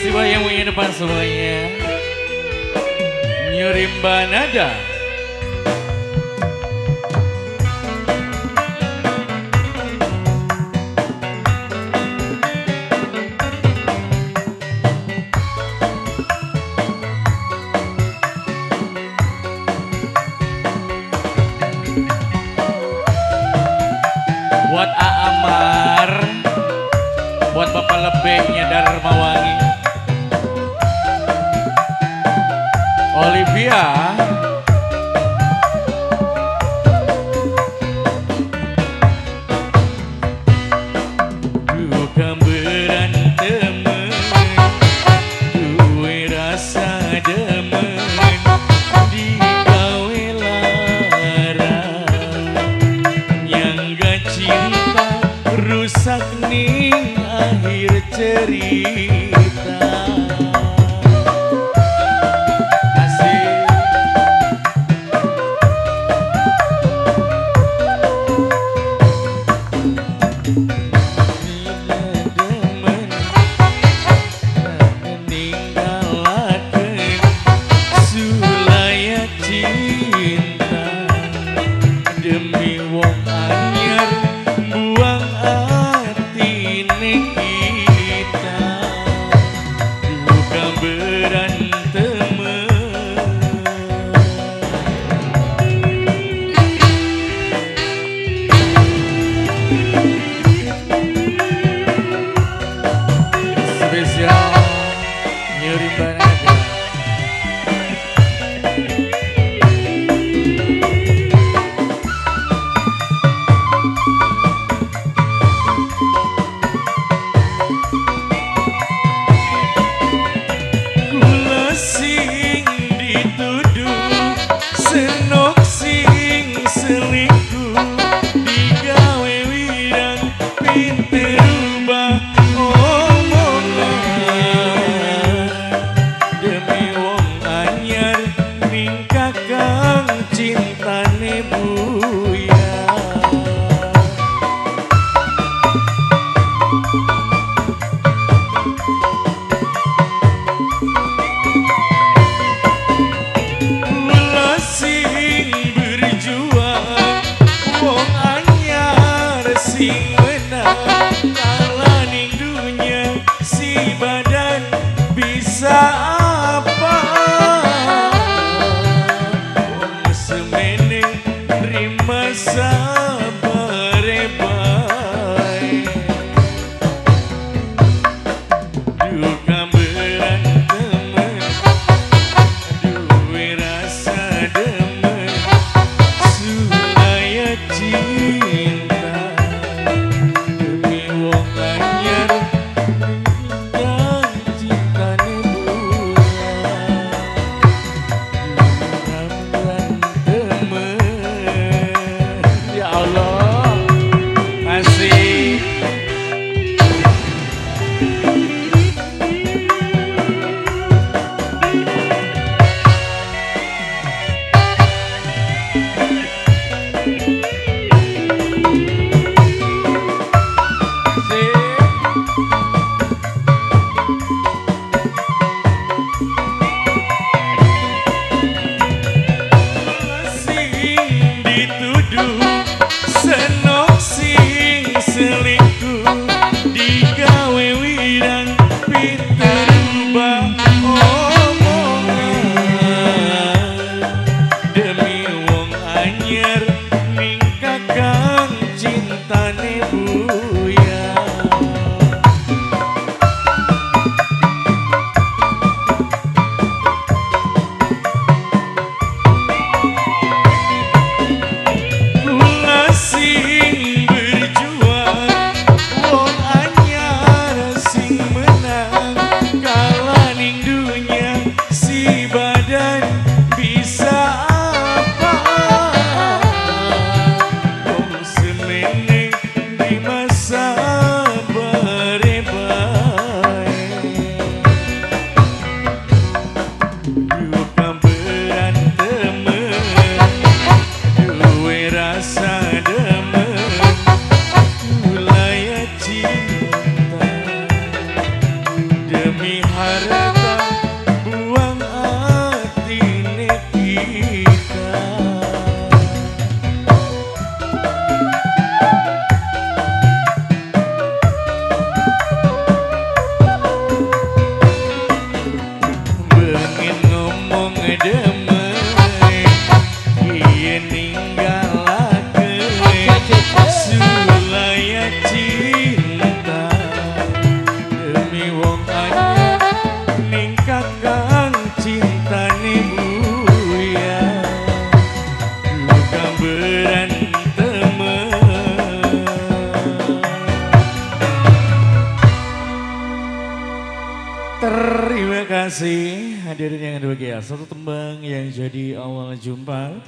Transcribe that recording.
kasih bayang yang depan semuanya. Nyurimba nada. Buat Amar, buat Bapak Lebeknya Darmawangi, Olivia, duka berantem, duwe rasa demen, digawe larang, nyangga cinta rusak ning akhir cerita. Demi wong anyar buang atine kita, duka berantem. Spesial Nyurimba nada. Senok sing selingkuh digawe wirang pinter rubah omongan, demi wong anyar ning kakang cintane buyar. Sing menang kalah ning dunia, si badan bisa apa? Wong semene nerima sabare bae, duka berantem, duwe rasa demen, sulaya cinta. Senok sing selingkuh digawe wirang pinter rubah omongan, demi wong anyar ning kakang cintane buyar. kasih hadirin yang berbahagia. Satu tembang yang jadi awal jumpa.